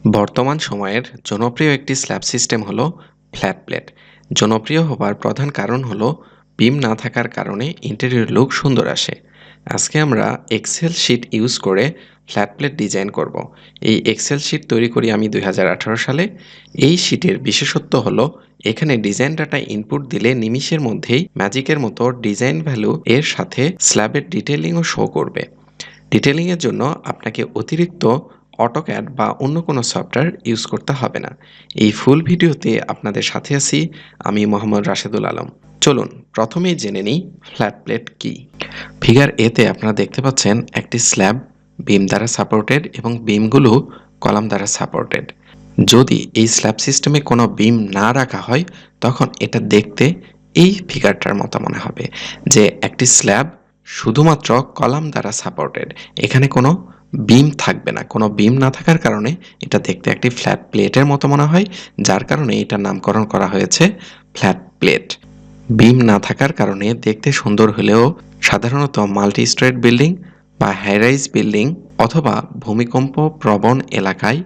বর্তমান সময়ের জনপ্রিয় একটি স্ল্যাব সিস্টেম হলো ফ্ল্যাট প্লেট। জনপ্রিয় হবার প্রধান কারণ হলো বিম না থাকার কারণে ইন্টেরিয়র লুক সুন্দর আসে। আজকে আমরা এক্সেল শিট ইউজ করে ফ্ল্যাট প্লেট ডিজাইন করব। এই এক্সেল শিট তৈরি করি আমি 2018 সালে। এই শিটের বিশেষত্ব হলো এখানে ডিজাইন ডাটা ইনপুট দিলে নিমিষের মধ্যেই ম্যাজিকের মতো ডিজাইন ভ্যালু এর সাথে স্ল্যাবের ডিটেলিংও শো করবে। ডিটেলিংয়ের জন্য আপনাকে অতিরিক্ত অটোক্যাড বা অন্য কোনো সফটওয়্যার ইউজ করতে হবে না। এই ফুল ভিডিওতে আপনাদের সাথে আছি আমি মোহাম্মদ রাশেদুল আলম। চলুন প্রথমেই জেনে নিই ফ্ল্যাট প্লেট কী। ফিগার এতে আপনারা দেখতে পাচ্ছেন একটি স্ল্যাব বিম দ্বারা সাপোর্টেড এবং বিমগুলো কলাম দ্বারা সাপোর্টেড। যদি এই স্ল্যাব সিস্টেমে কোনো বিম না রাখা হয় তখন এটা দেখতে এই ফিগারটার মতো মনে হবে যে একটি স্ল্যাব শুধুমাত্র কলাম দ্বারা সাপোর্টেড, এখানে কোনো বিম থাকবে না। কোনো বিম না থাকার কারণে এটা দেখতে একটি ফ্ল্যাট প্লেটের মতো মনে হয়, যার কারণে এটার নামকরণ করা হয়েছে ফ্ল্যাট প্লেট। বিম না থাকার কারণে দেখতে সুন্দর হলেও সাধারণত মাল্টি স্টোরেড বিল্ডিং বা হাইরাইজ বিল্ডিং অথবা ভূমিকম্প প্রবণ এলাকায়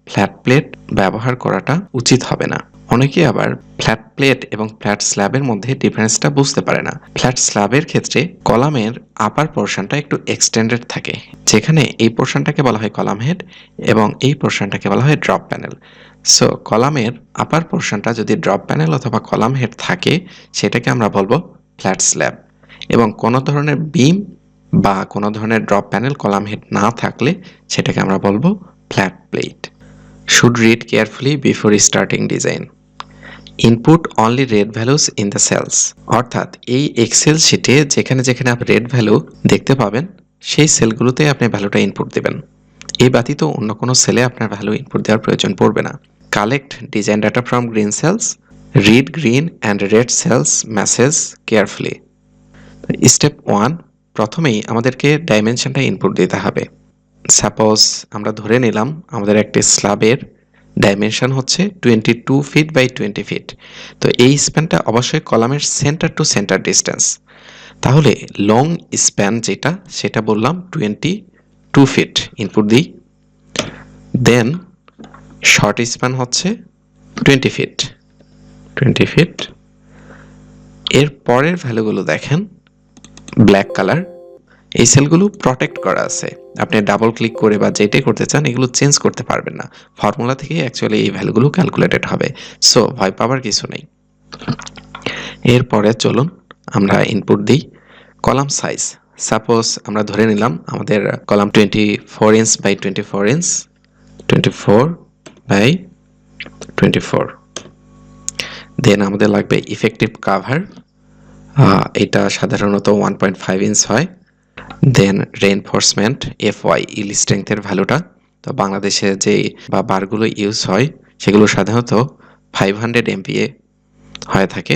ফ্ল্যাট প্লেট ব্যবহার করাটা উচিত হবে না। অনেকে আবার ফ্ল্যাট প্লেট এবং ফ্ল্যাট স্ল্যাবের মধ্যে ডিফারেন্সটা বুঝতে পারে না। ফ্ল্যাট স্ল্যাবের ক্ষেত্রে কলামের আপার পোর্শনটা একটু এক্সটেন্ডেড থাকে, যেখানে এই পোর্শনটাকে বলা হয় কলাম হেড এবং এই পোর্শনটাকে বলা হয় ড্রপ প্যানেল। সো কলামের আপার পোর্শনটা যদি ড্রপ প্যানেল অথবা কলাম হেড থাকে সেটাকে আমরা বলবো ফ্ল্যাট স্ল্যাব, এবং কোনো ধরনের বিম বা কোনো ধরনের ড্রপ প্যানেল কলাম হেড না থাকলে সেটাকে আমরা বলবো flat plate. Should read carefully before starting design. Input only red values in the cells, অর্থাৎ এই এক্সেল শিটে যেখানে যেখানে আপনি রেড ভ্যালু দেখতে পাবেন সেই সেলগুলোতে আপনি ভ্যালুটা ইনপুট দেবেন। এই ব্যতীত অন্য কোনো সেলে আপনার ভ্যালু ইনপুট দেওয়ার প্রয়োজন পড়বে না। Collect design data from green cells, read green and red cells message carefully. Step 1, প্রথমেই আমাদেরকে ডাইমেনশনটা ইনপুট দিতে হবে। সাপোজ আমরা ধরে নিলাম আমাদের একটি স্ল্যাবের ডাইমেনশন হচ্ছে 22 ফিট বাই 20 ফিট। তো এই স্প্যানটা অবশ্যই কলামের সেন্টার টু সেন্টার ডিস্টেন্স। তাহলে লং স্প্যান যেটা সেটা বললাম 22 ফিট ইনপুট দিই। দেন শর্ট স্প্যান হচ্ছে 20 ফিট। এর পরের ভ্যালুগুলো দেখেন, ব্ল্যাক কালার, এই সেলগুলো প্রটেক্ট করা আছে। আপনি ডাবল ক্লিক করে বা যেটাই করতে চান এগুলো চেঞ্জ করতে পারবেন না। ফর্মুলা থেকে অ্যাকচুয়ালি এই ভ্যালুগুলো ক্যালকুলেটেড হবে। সো ভয় পাওয়ার কিছু নেই। এরপরে চলুন আমরা ইনপুট দিই কলাম সাইজ। সাপোজ আমরা ধরে নিলাম আমাদের column 24 inch by 24 inch, 24 by 24। Then আমাদের লাগবে ইফেক্টিভ কাভার, এটা সাধারণত 1.5 ইঞ্চ হয়। দেন রেইনফোর্সমেন্ট FY ইল স্ট্রেংথের ভ্যালুটা, তো বাংলাদেশে যে বা বারগুলো ইউজ হয় সেগুলো সাধারণত 500 MPa হয়ে থাকে,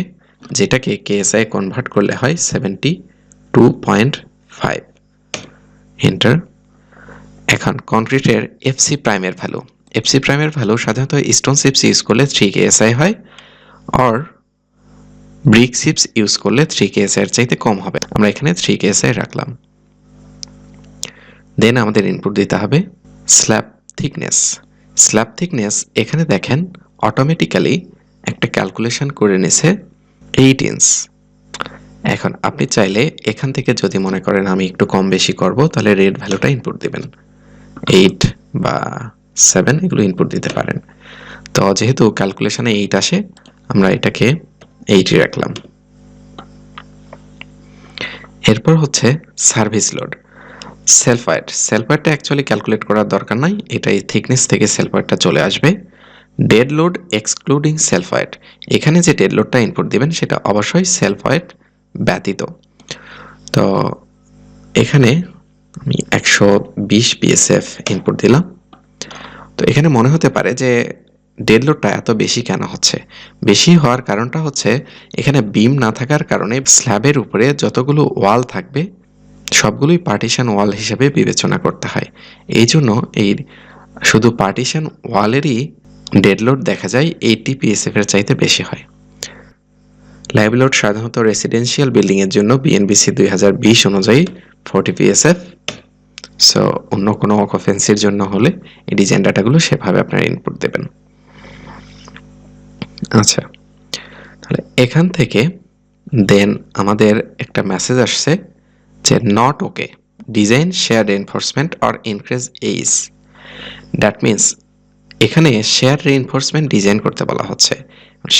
যেটাকে KSI কনভার্ট করলে হয় 72.5। এন্টার। এখন কংক্রিটের FC প্রাইমের ভ্যালু, FC প্রাইমের ভ্যালু সাধারণত স্টোন চিপস ইউজ করলে 3 KSI হয়, আর ব্রিক চিপস ইউজ করলে 3 KSI এর চাইতে কম হবে। আমরা এখানে 3 KSI রাখলাম। দেন আমাদের ইনপুট দিতে হবে স্ল্যাব থিকনেস। স্ল্যাব থিকনেস এখানে দেখেন অটোমেটিক্যালি একটা ক্যালকুলেশন করে নিছে 8 ইঞ্চ। এখন আপনি চাইলে এখান থেকে যদি মনে করেন আমি একটু কম বেশি করব তাহলে রেড ভ্যালুটা ইনপুট দিবেন, 8 বা 7 এগুলো ইনপুট দিতে পারেন। তো যেহেতু ক্যালকুলেশনে 8 আসে আমরা এটাকে 8ই রাখলাম। এরপর হচ্ছে সার্ভিস লোড। সেলফ ওয়েটটা অ্যাকচুয়ালি ক্যালকুলেট করার দরকার নাই, এটা এই থিকনেস থেকে সেলফ ওয়েটটা চলে আসবে। Dead load excluding self wait, এখানে যে ডেড লোডটা ইনপুট দিবেন সেটা অবশ্যই সেলফ ওয়েট ব্যতীত। তো এখানে আমি 120 PSF ইনপুট দিলাম। তো এখানে মনে হতে পারে যে ডেড লোডটা এত বেশি কেন হচ্ছে। বেশি হওয়ার কারণটা হচ্ছে এখানে বিম না থাকার কারণে স্ল্যাবের উপরে যতগুলো ওয়াল থাকবে সবগুলোই পার্টিশন ওয়াল হিসেবে বিবেচনা করতে হয়। এই জন্য এই শুধু পার্টিশন ওয়ালেরই ডেড লোড দেখা যায় 80 PSF এর চাইতে বেশি হয়। লাইভ লোড সাধারণত রেসিডেন্সিয়াল বিল্ডিংয়ের জন্য BNBC 2020 অনুযায়ী 40 PSF, সো অন্য কোনো অকুপেন্সির জন্য হলে এই ডিজাইন ডাটাগুলো সেভাবে আপনারা ইনপুট দেবেন। আচ্ছা, তাহলে এখান থেকে দেন আমাদের একটা মেসেজ আসছে যে not okay, design shear reinforcement or increase age. That means এখানে শেয়ার রিইনফোর্সমেন্ট ডিজাইন করতে বলা হচ্ছে।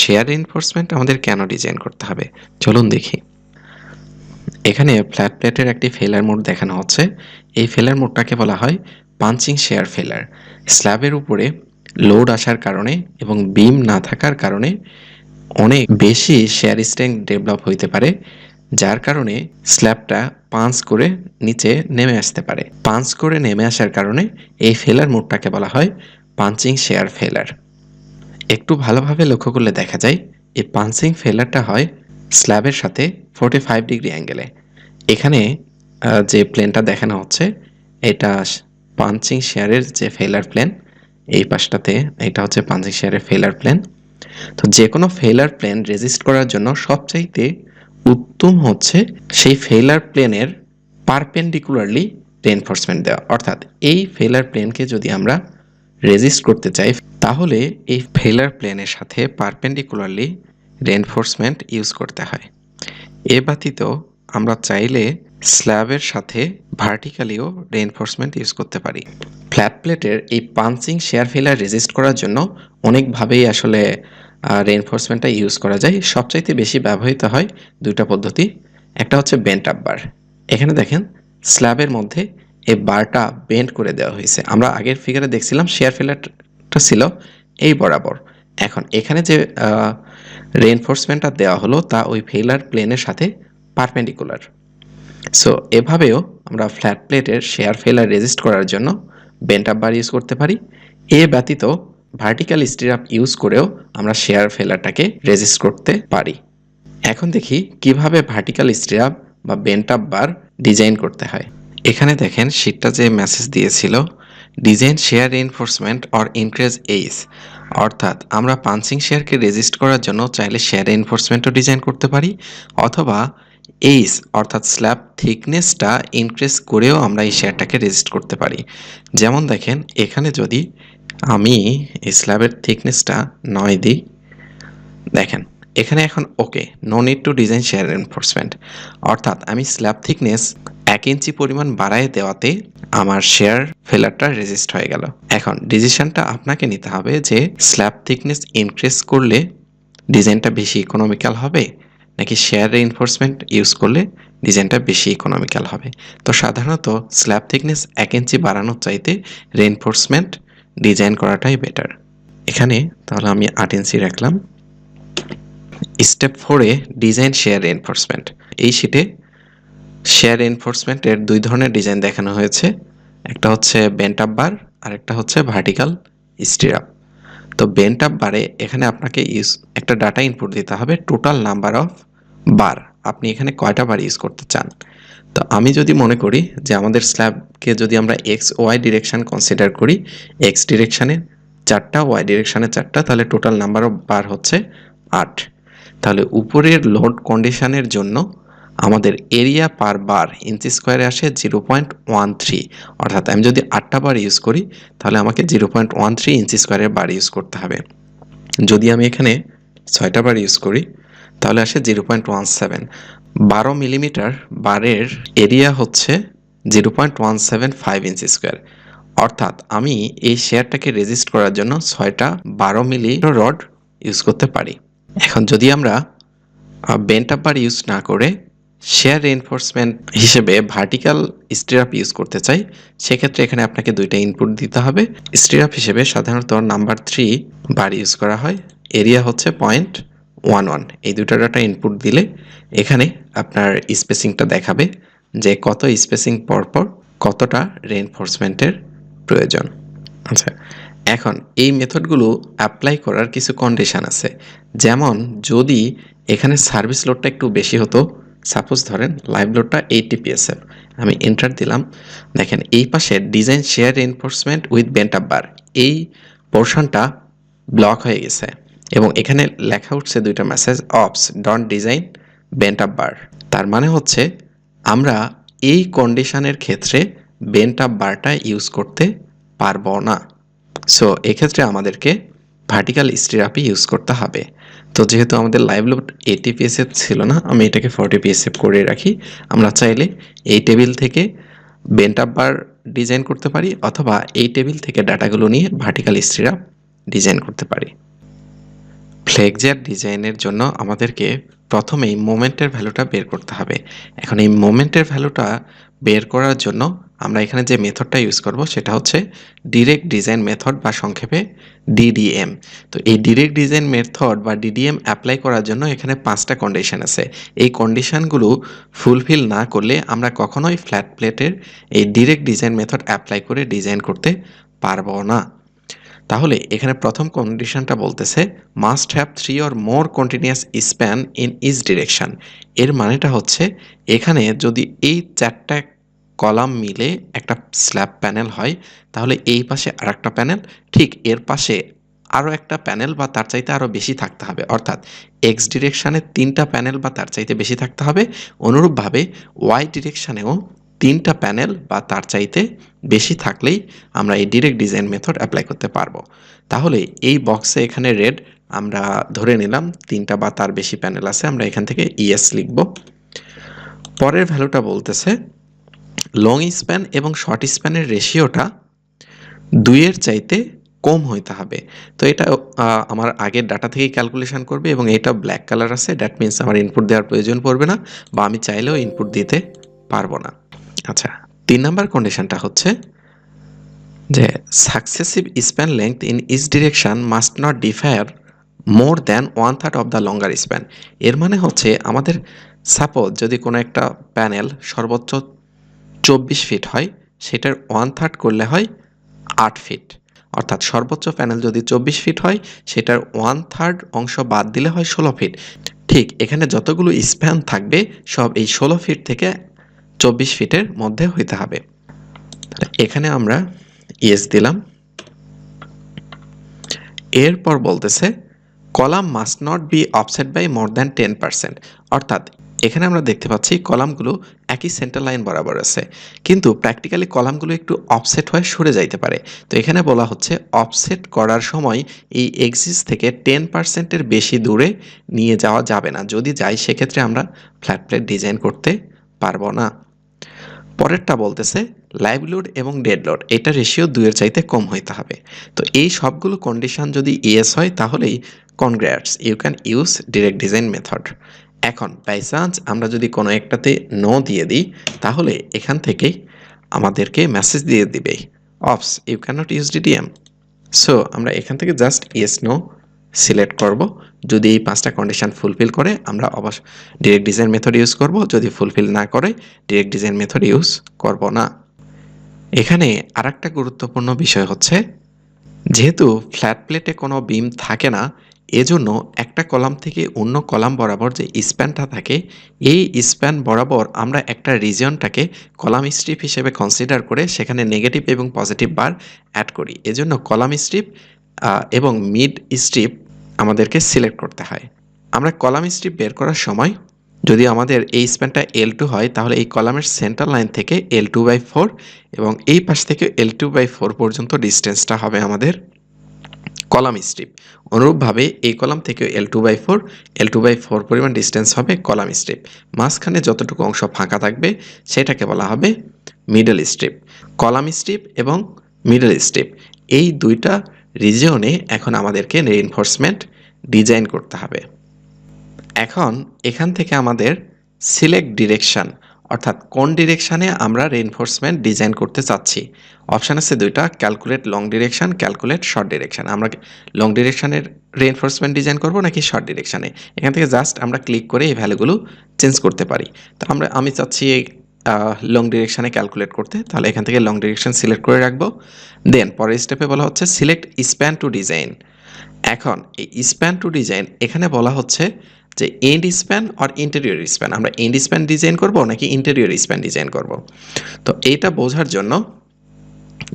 শেয়ার রিইনফোর্সমেন্ট আমাদের কেন ডিজাইন করতে হবে চলুন দেখি। এখানে ফ্ল্যাট প্লেটের একটি ফেলার মোড দেখানো হচ্ছে। এই ফেলার মোডটাকে বলা হয় পাঞ্চিং শেয়ার ফেলার। স্ল্যাবের উপরে লোড আসার কারণে এবং বিম না থাকার কারণে অনেক বেশি শেয়ার স্ট্রেংথ ডেভেলপ হইতে পারে, যার কারণে স্ল্যাবটা পাঞ্চ করে নিচে নেমে আসতে পারে। পাঞ্চ করে নেমে আসার কারণে এই ফেলার মোডটাকে বলা হয় পাঞ্চিং শেয়ার ফেলার। একটু ভালোভাবে লক্ষ্য করলে দেখা যায় এই পাঞ্চিং ফেলারটা হয় স্ল্যাবের সাথে 45 ডিগ্রি অ্যাঙ্গেলে। এখানে যে প্লেনটা দেখানো হচ্ছে এটা পাঞ্চিং শেয়ারের যে ফেলার প্লেন, এই পাশটাতে এটা হচ্ছে পাঞ্চিং শেয়ারের ফেলার প্লেন। তো যে কোনো ফেলার প্লেন রেজিস্ট করার জন্য সবচাইতে উত্তম হচ্ছে সেই ফেলার প্লেনের পারপেন্ডিকুলারলি রেইনফোর্সমেন্ট দেওয়া। অর্থাৎ এই ফেলার প্লেনকে যদি আমরা রেজিস্ট করতে চাই তাহলে এই ফেলার প্লেনের সাথে পারপেন্ডিকুলারলি রেইনফোর্সমেন্ট ইউজ করতে হয়। এ ব্যতীত আমরা চাইলে স্ল্যাবের সাথে ভার্টিক্যালিও রেইনফোর্সমেন্ট ইউজ করতে পারি। ফ্ল্যাট প্লেটের এই পাঞ্চিং শেয়ার ফেলার রেজিস্ট করার জন্য অনেকভাবেই আসলে রেইনফোর্সমেন্টটা ইউজ করা যায়। সবচাইতে বেশি ব্যবহৃত হয় দুইটা পদ্ধতি। একটা হচ্ছে বেন্ট আপ বার। এখানে দেখেন স্ল্যাবের মধ্যে এই বারটা বেন্ড করে দেওয়া হয়েছে। আমরা আগের ফিগারে দেখছিলাম শেয়ার ফেলারটা ছিল এই বরাবর। এখন এখানে যে রেইনফোর্সমেন্টটা দেওয়া হলো তা ওই ফেলার প্লেনের সাথে পারপেন্ডিকুলার। সো এভাবেও আমরা ফ্ল্যাট প্লেটের শেয়ার ফেলার রেজিস্ট করার জন্য বেন্ট আপ বার ইউজ করতে পারি। এ ব্যতীত ভার্টিক্যাল স্টিরাপ ইউজ করেও আমরা শেয়ার ফেলারটাকে রেজিস্ট করতে পারি। এখন দেখি কিভাবে ভার্টিক্যাল স্টিরাপ বা বেন্ট আপ বার ডিজাইন করতে হয়। এখানে দেখেন শীটটা যে মেসেজ দিয়েছিল design shear reinforcement or increase age, অর্থাৎ আমরা পাঞ্চিং শেয়ারকে রেজিস্ট করার জন্য চাইলে শেয়ার রিইনফোর্সমেন্টও ডিজাইন করতে পারি, অথবা এইজ অর্থাৎ স্ল্যাব থিকনেসটা ইনক্রিজ করেও আমরা এই শেয়ারটাকে রেজিস্ট করতে পারি। যেমন দেখেন এখানে যদি আমি এই স্ল্যাবের থিকনেসটা 9 দিই, দেখেন এখানে এখন okay, no need to design shear reinforcement, অর্থাৎ আমি স্ল্যাব থিকনেস 1 ইঞ্চি পরিমাণ বাড়ায় দেওয়াতে আমার শেয়ার ফেলারটা রেজিস্ট হয়ে গেল। এখন ডিসিশনটা আপনাকে নিতে হবে যে স্ল্যাব থিকনেস ইনক্রিজ করলে ডিজাইনটা বেশি ইকোনমিক্যাল হবে নাকি শেয়ার রিইনফোর্সমেন্ট ইউজ করলে ডিজাইনটা বেশি ইকোনমিক্যাল হবে। তো সাধারণত স্ল্যাব থিকনেস 1 ইঞ্চি বাড়ানোর চাইতে রিইনফোর্সমেন্ট ডিজাইন করাটাই বেটার। এখানে তাহলে আমি 8 ইঞ্চি রাখলাম। স্টেপ 4-এ ডিজাইন শেয়ার রিইনফোর্সমেন্ট। এই শিটে শেয়ার রিইনফোর্সমেন্টের দুই ধরনের ডিজাইন দেখানো হয়েছে, একটা হচ্ছে বেন্ট আপ বার আর একটা হচ্ছে ভার্টিক্যাল স্টিরাপ। তো বেন্ট আপ বারে এখানে আপনাকে একটা ডাটা ইনপুট দিতে হবে, টোটাল নাম্বার অফ বার, আপনি এখানে কয়টা বার ইউজ করতে চান। তো আমি যদি মনে করি যে আমাদের স্ল্যাবকে যদি আমরা এক্স ওয়াই ডিরেকশান কনসিডার করি, এক্স ডিরেকশানে 4টা, ওয়াই ডিরেকশানে 4টা, তাহলে টোটাল নাম্বার অফ বার হচ্ছে 8। তাহলে উপরের লোড কন্ডিশনের জন্য আমাদের এরিয়া পার বার ইঞ্চি স্কোয়ারে আসে 0.13, অর্থাৎ আমি যদি 8টা বার ইউজ করি তাহলে আমাকে 0.13 ইঞ্চি স্কোয়ারের বার ইউজ করতে হবে। যদি আমি এখানে 6টা বার ইউজ করি তাহলে আসে 0.17। 12 মিলিমিটার বারের এরিয়া হচ্ছে 0.175 ইঞ্চি স্কোয়ার, অর্থাৎ আমি এই শেয়ারটাকে রেজিস্ট করার জন্য 6টা 12 মিলি রড ইউজ করতে পারি। এখন যদি আমরা বেন্ট আপ বার ইউজ না করে শেয়ার রিইনফোর্সমেন্ট হিসেবে ভার্টিক্যাল স্টিরাপ ইউজ করতে চাই, সেক্ষেত্রে এখানে আপনাকে দুইটা ইনপুট দিতে হবে। স্টিরাপ হিসেবে সাধারণত নাম্বার 3 বার ইউজ করা হয়, এরিয়া হচ্ছে 0.11। এই দুটো ডাটা ইনপুট দিলে এখানে আপনার স্পেসিংটা দেখাবে যে কত স্পেসিং পরপর কতটা রিইনফোর্সমেন্টের প্রয়োজন। আচ্ছা, এখন এই মেথডগুলো অ্যাপ্লাই করার কিছু কন্ডিশন আছে। যেমন যদি এখানে সার্ভিস লোডটা একটু বেশি হতো, সাপোজ ধরেন লাইভ লোডটা 80 PSF, আমি এন্টার দিলাম, দেখেন এই পাশে design shear reinforcement with bent up বার এই পোর্শনটা ব্লক হয়ে গেছে এবং এখানে লেখা উঠছে দুইটা message, oops don't design bent up bar. তার মানে হচ্ছে আমরা এই কন্ডিশনের ক্ষেত্রে বেন্ট আপ বারটা ইউজ করতে পারবো না। সো এক্ষেত্রে আমাদেরকে ভার্টিক্যাল স্টিরাপই ইউজ করতে হবে। তো যেহেতু আমাদের লাইভ লোড 80 পিএসএফ ছিল না, আমি এটাকে 40 পিএসএফ করে রাখি। আমরা চাইলে এই টেবিল থেকে বেন্ট আপ বার ডিজাইন করতে পারি, অথবা এই টেবিল থেকে ডাটাগুলো নিয়ে ভার্টিক্যাল স্টিরাপ ডিজাইন করতে পারি। ফ্লেক্সজার ডিজাইনের জন্য আমাদেরকে প্রথমেই মোমেন্টের ভ্যালুটা বের করতে হবে। এখন এই মোমেন্টের ভ্যালুটা বের করার জন্য আমরা এখানে যে মেথডটা ইউজ করব সেটা হচ্ছে ডিরেক্ট ডিজাইন মেথড, বা সংক্ষেপে ডিডিএম। তো এই ডিরেক্ট ডিজাইন মেথড বা ডিডিএম অ্যাপ্লাই করার জন্য এখানে 5টা কন্ডিশন আছে। এই কন্ডিশনগুলো ফুলফিল না করলে আমরা কখনোই ফ্ল্যাট প্লেটের এই ডিরেক্ট ডিজাইন মেথড অ্যাপ্লাই করে ডিজাইন করতে পারবো না। তাহলে এখানে প্রথম কন্ডিশনটা বলতেছে must have 3 or more continuous span in each direction. এর মানেটা হচ্ছে এখানে যদি এই 4টা কলাম মিলে একটা স্ল্যাব প্যানেল হয়, তাহলে এই পাশে আরেকটা প্যানেল, ঠিক এর পাশে আরও একটা প্যানেল বা তার চাইতে আরও বেশি থাকতে হবে। অর্থাৎ এক্স ডিরেকশানে 3টা প্যানেল বা তার চাইতে বেশি থাকতে হবে। অনুরূপভাবে ওয়াই ডিরেকশানেও 3টা প্যানেল বা তার চাইতে বেশি থাকলেই আমরা এই ডিরেক্ট ডিজাইন মেথড অ্যাপ্লাই করতে পারবো। তাহলে এই বক্সে এখানে রেড আমরা ধরে নিলাম 3টা বা তার বেশি প্যানেল আছে, আমরা এখান থেকে ইয়েস লিখব। পরের ভ্যালুটা বলতেছে লং স্প্যান এবং শর্ট স্প্যানের রেশিওটা 2-এর চাইতে কম হইতে হবে। তো এটা আমার আগের ডাটা থেকেই ক্যালকুলেশন করবে, এবং এটা ব্ল্যাক কালার আছে, দ্যাট মিনস আমার ইনপুট দেওয়ার প্রয়োজন পড়বে না, বা আমি চাইলেও ইনপুট দিতে পারবো না। আচ্ছা, 3 নাম্বার কন্ডিশনটা হচ্ছে যে successive span length in each direction must not differ more than 1/3 of the longer span. এর মানে হচ্ছে আমাদের সাপোজ যদি কোনো একটা প্যানেল সর্বোচ্চ 24 ফিট হয়, সেটার 1/3 করলে হয় 8 ফিট। অর্থাৎ সর্বোচ্চ প্যানেল যদি 24 ফিট হয়, সেটার 1/3 অংশ বাদ দিলে হয় 16 ফিট। ঠিক এখানে যতগুলো স্প্যান থাকবে সব এই 16 ফিট থেকে 24 ফিটের মধ্যে হইতে হবে। এখানে আমরা ইয়েস দিলাম। এরপর বলতেছে column must not be offset by more than 10%। অর্থাৎ এখানে আমরা দেখতে পাচ্ছি কলামগুলো একই সেন্টার লাইন বরাবর আছে, কিন্তু প্র্যাকটিক্যালি কলামগুলো একটু অফসেট হয়ে সরে যাইতে পারে। তো এখানে বলা হচ্ছে অফসেট করার সময় এই এক্সিস থেকে 10%-এর বেশি দূরে নিয়ে যাওয়া যাবে না। যদি যাই সেক্ষেত্রে আমরা ফ্ল্যাট প্লেট ডিজাইন করতে পারবো না। পরেরটা বলতেছে লাইভ লোড এবং ডেড লোড, এটা রেশিও 2-এর চাইতে কম হইতে হবে। তো এই সবগুলো কন্ডিশন যদি ইয়েস হয়, তাহলেই congrats, you can use direct design method. এখন বাই চান্স আমরা যদি কোনো একটাতে নো দিয়ে দিই, তাহলে এখান থেকেই আমাদেরকে মেসেজ দিয়ে দিবে oops, you can not use DDM. So আমরা এখান থেকে জাস্ট ইয়েস নো সিলেক্ট করব। যদি এই 5টা কন্ডিশন ফুলফিল করে আমরা অবশ্য ডিরেক্ট ডিজাইন মেথড ইউজ করব, যদি ফুলফিল না করে ডিরেক্ট ডিজাইন মেথড ইউজ করব না। এখানে আরেকটা গুরুত্বপূর্ণ বিষয় হচ্ছে, যেহেতু ফ্ল্যাট প্লেটে কোনো বিম থাকে না, এজন্য একটা কলাম থেকে অন্য কলাম বরাবর যে স্প্যানটা থাকে, এই স্প্যান বরাবর আমরা একটা রিজিয়নটাকে কলাম স্ট্রিপ হিসেবে কনসিডার করে সেখানে নেগেটিভ এবং পজিটিভ বার অ্যাড করি। এজন্য কলাম স্ট্রিপ এবং মিড স্ট্রিপ আমাদেরকে সিলেক্ট করতে হয়। আমরা কলাম স্ট্রিপ বের করার সময় যদি আমাদের এই স্প্যানটা L2 হয়, তাহলে এই কলামের সেন্টার লাইন থেকে L2/4 এবং এই পাশ থেকে L2/4 পর্যন্ত ডিস্টেন্সটা হবে আমাদের কলাম স্ট্রিপ। অনুরূপভাবে এই কলাম থেকে L2/4 পরিমাণ ডিস্টেন্স হবে কলাম স্ট্রিপ। মাঝখানে যতটুকু অংশ ফাঁকা থাকবে সেটাকে বলা হবে মিডল স্ট্রিপ। কলাম স্ট্রিপ এবং মিডল স্ট্রিপ এই দুইটা রিজিয়নে এখন আমাদেরকে রিইনফোর্সমেন্ট ডিজাইন করতে হবে। এখন এখান থেকে আমাদের সিলেক্ট ডিরেকশন, অর্থাৎ কোন ডিরেকশানে আমরা রেইনফোর্সমেন্ট ডিজাইন করতে চাচ্ছি। অপশান আছে 2টা, calculate long direction, calculate short direction. আমরা লং ডিরেকশানের রেইনফোর্সমেন্ট ডিজাইন করব নাকি শর্ট ডিরেকশানে, এখান থেকে জাস্ট আমরা ক্লিক করে এই ভ্যালুগুলো চেঞ্জ করতে পারি। তো আমি চাচ্ছি লং ডিরেকশানে ক্যালকুলেট করতে, তাহলে এখান থেকে লং ডিরেকশন সিলেক্ট করে রাখবো। দেন পরের স্টেপে বলা হচ্ছে সিলেক্ট স্প্যান টু ডিজাইন। এখন এই স্প্যান টু ডিজাইন এখানে বলা হচ্ছে যে এন্ড স্প্যান আর ইন্টেরিয়র স্প্যান, আমরা এন্ড স্প্যান ডিজাইন করব নাকি ইন্টেরিয়র স্প্যান ডিজাইন করব। তো এইটা বোঝার জন্য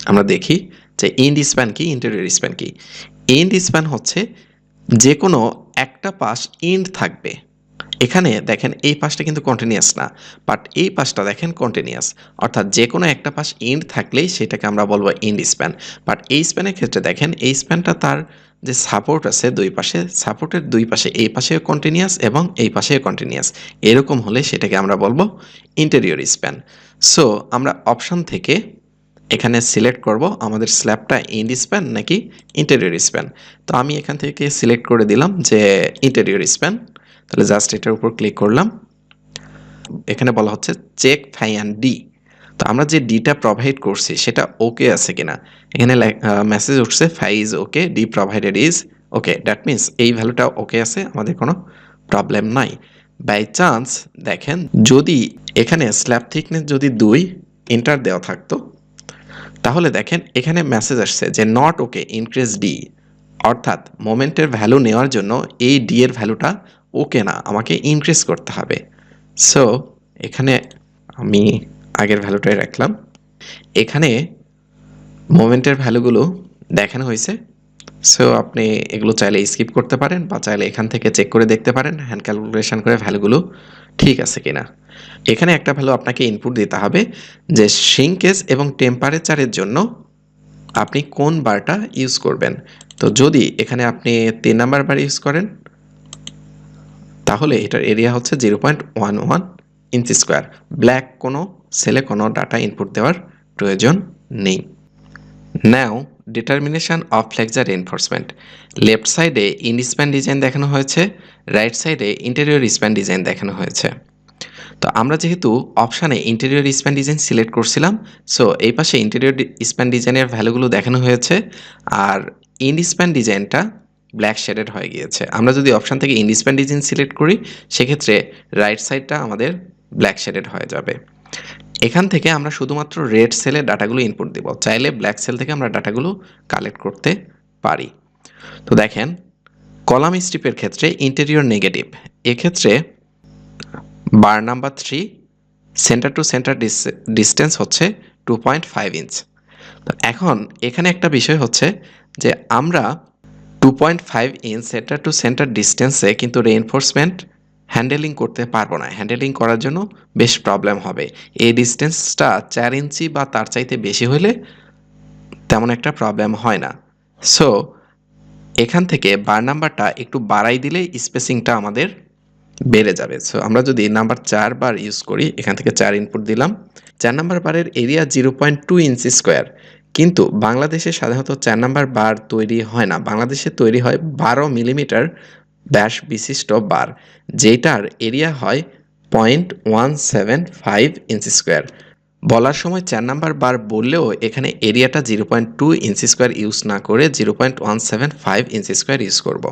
আমরা দেখি যে এন্ড স্প্যান কি, ইন্টেরিয়র স্প্যান কি। এন্ড স্প্যান হচ্ছে যে কোনো একটা পাশ এন্ড থাকবে, এখানে দেখেন এই পাশটা কিন্তু কন্টিনিউয়াস না, বাট এই পাশটা দেখেন কন্টিনিউয়াস। অর্থাৎ যে কোনো একটা পাশ এন্ড থাকলেই সেটাকে আমরা বলবো এন্ড স্প্যান। বাট এই স্প্যানের ক্ষেত্রে দেখেন এই স্প্যানটা তার যে সাপোর্ট আছে দুই পাশে, সাপোর্টের দুই পাশে এই পাশেও কন্টিনিউয়াস এবং এই পাশেও কন্টিনিউয়াস, এরকম হলে সেটাকে আমরা বলবো ইন্টেরিয়র স্প্যান। সো আমরা অপশন থেকে এখানে সিলেক্ট করব আমাদের স্ল্যাবটা এন্ড স্প্যান নাকি ইন্টেরিয়র স্প্যান। তো আমি এখান থেকে সিলেক্ট করে দিলাম যে ইন্টেরিয়র স্প্যান। তাহলে জাস্ট এটার উপর ক্লিক করলাম। এখানে বলা হচ্ছে চেক ফাই অ্যান্ড ডি। তো আমরা যে ডিটা প্রোভাইড করছি সেটা ওকে আছে কিনা, এখানে মেসেজ উঠছে phi is okay, d provided is okay. That means এই ভ্যালুটা ওকে আছে, আমাদের কোনো প্রবলেম নাই। বাই চান্স দেখেন যদি এখানে স্ল্যাব থিকনেস যদি 2 এন্টার দেওয়া থাকতো, তাহলে দেখেন এখানে মেসেজ আসছে যে নট ওকে ইনক্রিজ ডি, অর্থাৎ মোমেন্টের ভ্যালু নেওয়ার জন্য এই ডি এর ভ্যালুটা ওকে না, আমাকে ইনক্রিজ করতে হবে। সো এখানে আমি আগের ভ্যালুটাই রাখলাম। এখানে মোমেন্টের ভ্যালুগুলো দেখানো হয়েছে। সো আপনি এগুলো চাইলে স্কিপ করতে পারেন বা চাইলে এখান থেকে চেক করে দেখতে পারেন হ্যান্ড ক্যালকুলেশন করে ভ্যালুগুলো ঠিক আছে কিনা। এখানে একটা ভ্যালু আপনাকে ইনপুট দিতে হবে যে শ্রিঙ্কেজ এবং টেম্পারেচারের জন্য আপনি কোন বারটা ইউজ করবেন। তো যদি এখানে আপনি 3 নাম্বার বার ইউজ করেন তাহলে এটার এরিয়া হচ্ছে 0.11 ইঞ্চি স্কোয়ার। ব্ল্যাক কোনো সেলে কোনো ডাটা ইনপুট দেওয়ার প্রয়োজন নেই। Now determination of flexure reinforcement. Left সাইডে ইন স্প্যান ডিজাইন দেখানো হয়েছে, রাইট সাইডে ইন্টেরিয়র স্প্যান ডিজাইন দেখানো হয়েছে। তো আমরা যেহেতু অপশানে ইন্টেরিয়র স্প্যান ডিজাইন সিলেক্ট করছিলাম, সো এই পাশে ইন্টেরিয়র স্প্যান ডিজাইনের ভ্যালুগুলো দেখানো হয়েছে, আর ইন স্প্যান ডিজাইনটা ব্ল্যাক শেডেড হয়ে গিয়েছে। আমরা যদি অপশান থেকে ইন স্প্যান ডিজাইন সিলেক্ট করি সেক্ষেত্রে রাইট সাইডটা আমাদের ব্ল্যাক শেডেড হয়ে যাবে। এখান থেকে আমরা শুধুমাত্র রেড সেলের ডাটাগুলো ইনপুট দেব, চাইলে ব্ল্যাক সেল থেকে আমরা ডাটাগুলো কালেক্ট করতে পারি। তো দেখেন কলাম স্ট্রিপের ক্ষেত্রে ইন্টেরিয়র নেগেটিভ, এক্ষেত্রে bar number 3 centre to centre distance হচ্ছে 2.5 ইঞ্চ। তো এখন এখানে একটা বিষয় হচ্ছে যে আমরা 2.5 ইঞ্চ সেন্টার টু সেন্টার ডিস্টেন্সে কিন্তু রেইনফোর্সমেন্ট হ্যান্ডেলিং করতে পারবো না। হ্যান্ডেলিং করার জন্য বেশ প্রবলেম হবে। এই ডিস্টেন্সটা 4 ইঞ্চি বা তার চাইতে বেশি হলে তেমন একটা প্রবলেম হয় না। সো এখান থেকে বার নাম্বারটা একটু বাড়াই দিলে স্পেসিংটা আমাদের বেড়ে যাবে। সো আমরা যদি নাম্বার 4 বার ইউজ করি, এখান থেকে 4 ইনপুট দিলাম। 4 নাম্বার বারের এরিয়া 0.2 ইঞ্চি স্কোয়ার, কিন্তু বাংলাদেশে সাধারণত 4 নাম্বার বার তৈরি হয় না। বাংলাদেশে তৈরি হয় 12 মিলিমিটার ব্যাস বিশিষ্ট বার, যেটার এরিয়া হয় 0.175 ইঞ্চি স্কোয়ার। বলার সময় 4 নাম্বার বার বললেও এখানে এরিয়াটা 0.2 ইঞ্চি স্কোয়ার ইউজ না করে 0.175 ইঞ্চি স্কোয়ার ইউজ করব।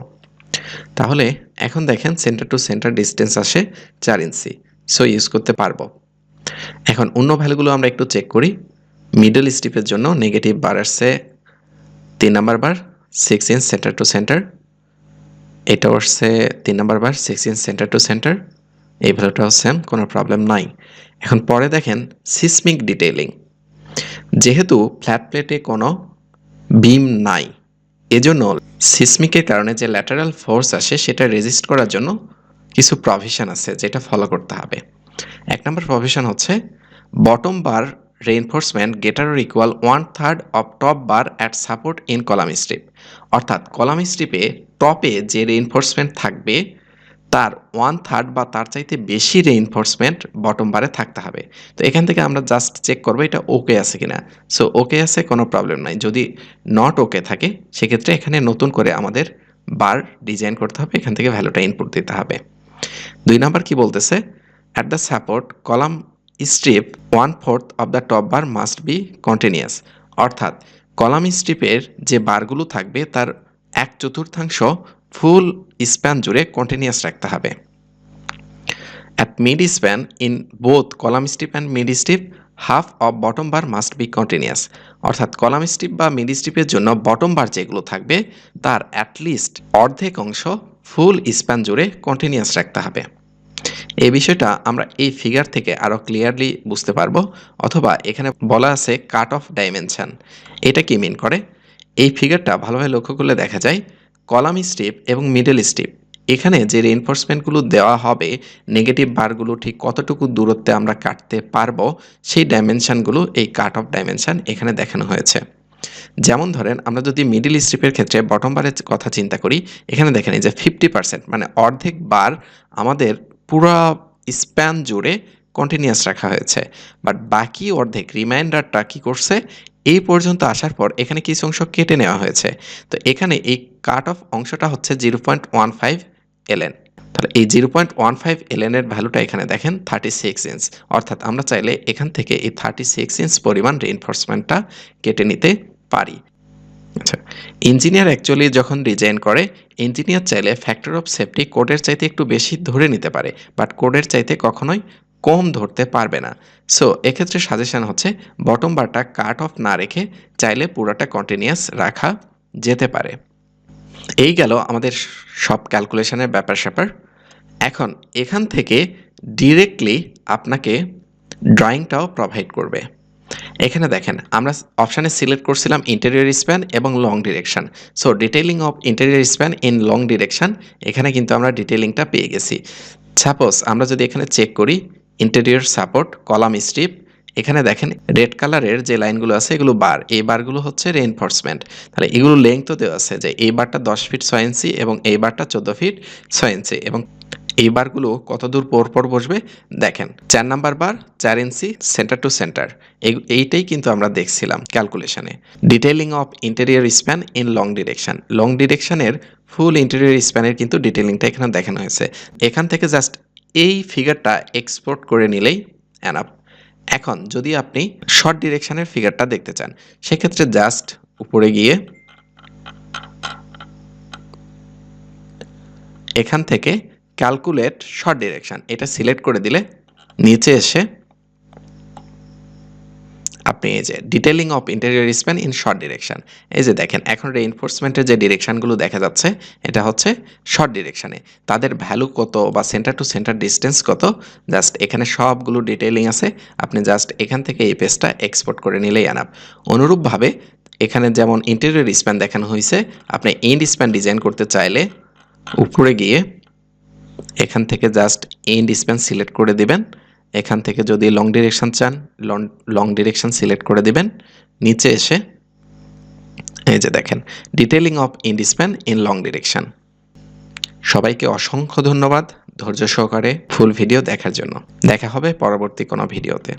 তাহলে এখন দেখেন সেন্টার টু সেন্টার ডিস্টেন্স আসে 4 ইঞ্চি, সো ইউজ করতে পারবো। এখন অন্য ভ্যালুগুলো আমরা একটু চেক করি। মিডল স্টিপের জন্য নেগেটিভ বার আসছে 3 number bar 6 inch centre to centre, এটা আসছে 3 number bar 6 inch centre to centre, এই ভ্যালুটাও সেম, কোনো প্রবলেম নাই। এখন পরে দেখেন সিসমিক ডিটেইলিং। যেহেতু ফ্ল্যাট প্লেটে কোনো বিম নাই, এজন্য সিসমিকের কারণে যে ল্যাটারাল ফোর্স আসে সেটা রেজিস্ট করার জন্য কিছু প্রভিশন আছে যেটা ফলো করতে হবে। 1 নম্বর প্রভিশন হচ্ছে bottom bar reinforcement greater or equal 1/3 of top bar at support in column strip. অর্থাৎ কলাম স্ট্রিপে টপে যে রেইনফোর্সমেন্ট থাকবে তার 1/3 বা তার চাইতে বেশি রেইনফোর্সমেন্ট বটম বারে থাকতে হবে। তো এখান থেকে আমরা জাস্ট চেক করবো এটা ওকে আছে কিনা। সো ওকে আছে, কোনো প্রবলেম নাই। যদি নট ওকে থাকে সেক্ষেত্রে এখানে নতুন করে আমাদের বার ডিজাইন করতে হবে, এখান থেকে ভ্যালুটা ইনপুট দিতে হবে। 2 নাম্বার কি বলতেছে, at the support column strip 1/4 of the top bar must be continuous. অর্থাৎ কলাম স্ট্রিপের যে বারগুলো থাকবে তার 1/4 ফুল স্প্যান জুড়ে কন্টিনিউয়াস রাখতে হবে। At mid span in both column strip and mid strip half of bottom bar must be continuous. অর্থাৎ column strip বা mid স্ট্রিপের জন্য বটম বার যেগুলো থাকবে তার অ্যাটলিস্ট অর্ধেক অংশ ফুল স্প্যান জুড়ে কন্টিনিউয়াস রাখতে হবে। এই বিষয়টা আমরা এই ফিগার থেকে আরও ক্লিয়ারলি বুঝতে পারবো, অথবা এখানে বলা আছে কাট অফ ডাইমেনশন। এটা কি মিন করে, এই ফিগারটা ভালোভাবে লক্ষ্য করলে দেখা যায় কলাম স্ট্রিপ এবং মিডল স্ট্রিপ এখানে যে রেইনফোর্সমেন্টগুলো দেওয়া হবে, নেগেটিভ বারগুলো ঠিক কতটুকু দূরত্বে আমরা কাটতে পারবো, সেই ডাইমেনশনগুলো এই কাট অফ ডাইমেনশন এখানে দেখানো হয়েছে। যেমন ধরেন আমরা যদি মিডল স্ট্রিপের ক্ষেত্রে বটম বারের কথা চিন্তা করি, এখানে দেখেন এই যে 50% মানে অর্ধেক বার আমাদের পুরা স্প্যান জুড়ে কন্টিনিউয়াস রাখা হয়েছে। বাট বাকি অর্ধেক রিমাইন্ডারটা কি করছে, এই পর্যন্ত আসার পর এখানে কিছু অংশ কেটে নেওয়া হয়েছে। তো এখানে এই কাট অফ অংশটা হচ্ছে 0.15 এলএন। তাহলে এই 0.15 এলএনের ভ্যালুটা এখানে দেখেন 36 ইঞ্চ। অর্থাৎ আমরা চাইলে এখান থেকে এই 36 ইঞ্চ পরিমাণ রেইনফোর্সমেন্টটা কেটে নিতে পারি। আচ্ছা, ইঞ্জিনিয়ার অ্যাকচুয়ালি যখন ডিজাইন করে, ইঞ্জিনিয়ার চাইলে ফ্যাক্টর অফ সেফটি কোডের চাইতে একটু বেশি ধরে নিতে পারে, বাট কোডের চাইতে কখনোই কম ধরতে পারবে না। সো এক্ষেত্রে সাজেশন হচ্ছে বটম বারটা কাট অফ না রেখে চাইলে পুরোটা কন্টিনিউয়াস রাখা যেতে পারে। এই গেল আমাদের সব ক্যালকুলেশনের ব্যাপার স্যাপার। এখন এখান থেকে ডিরেক্টলি আপনাকে ড্রয়িংটাও প্রোভাইড করবে। এখানে দেখেন আমরা অপশানে সিলেক্ট করছিলাম ইন্টেরিয়র স্প্যান এবং long direction. So detailing of interior span in long direction, এখানে কিন্তু আমরা ডিটেইলিংটা পেয়ে গেছি। সাপোজ আমরা যদি এখানে চেক করি ইন্টেরিয়র সাপোর্ট কলাম স্ট্রিপ, এখানে দেখেন রেড কালারের যে লাইনগুলো আছে এগুলো বার, এই বারগুলো হচ্ছে রেইনফোর্সমেন্ট। তাহলে এগুলো লেংথও দেওয়া আছে যে এই বারটা 10 ফিট 6 ইঞ্চি এবং এই বারটা 14 ফিট 6 ইঞ্চি, এবং এই বারগুলো কত দূর পর পর বসবে দেখেন 4 নাম্বার বার 4 ইঞ্চি সেন্টার টু সেন্টার। এইটাই কিন্তু আমরা দেখছিলাম ক্যালকুলেশনে। Detailing of interior span in long direction, long ডিরেকশনের ফুল ইন্টেরিয়র স্প্যানের কিন্তু ডিটেইলিংটা এখানে দেখানো হয়েছে। এখান থেকে জাস্ট এই ফিগারটা এক্সপোর্ট করে নিলেই এনাফ। এখন যদি আপনি শর্ট ডিরেকশনের ফিগারটা দেখতে চান, সেক্ষেত্রে জাস্ট উপরে গিয়ে এখান থেকে ক্যালকুলেট শর্ট ডিরেকশন এটা সিলেক্ট করে দিলে নিচে এসে আপনি এই যে detailing of interior span in short direction, এই যে দেখেন এখন রেইনফোর্সমেন্টের যে ডিরেকশনগুলো দেখা যাচ্ছে এটা হচ্ছে শর্ট ডিরেকশনে। তাদের ভ্যালু কত বা সেন্টার টু সেন্টার ডিস্টেন্স কত, জাস্ট এখানে সবগুলো ডিটেইলিং আছে। আপনি জাস্ট এখান থেকে এই পেজটা এক্সপোর্ট করে নিলেই আনাপ। অনুরূপভাবে এখানে যেমন ইন্টেরিয়র স্প্যান দেখানো হয়েছে, আপনি এন্ড স্প্যান ডিজাইন করতে চাইলে উপরে গিয়ে এখান থেকে জাস্ট এন্ড স্প্যান সিলেক্ট করে দিবেন। এখান থেকে যদি লং ডিরেকশন চান লং ডিরেকশন সিলেক্ট করে দিবেন। নিচে এসে এই যে দেখেন detailing of end span in long direction. সবাইকে অসংখ্য ধন্যবাদ ধৈর্য সহকারে ফুল ভিডিও দেখার জন্য। দেখা হবে পরবর্তী কোনো ভিডিওতে।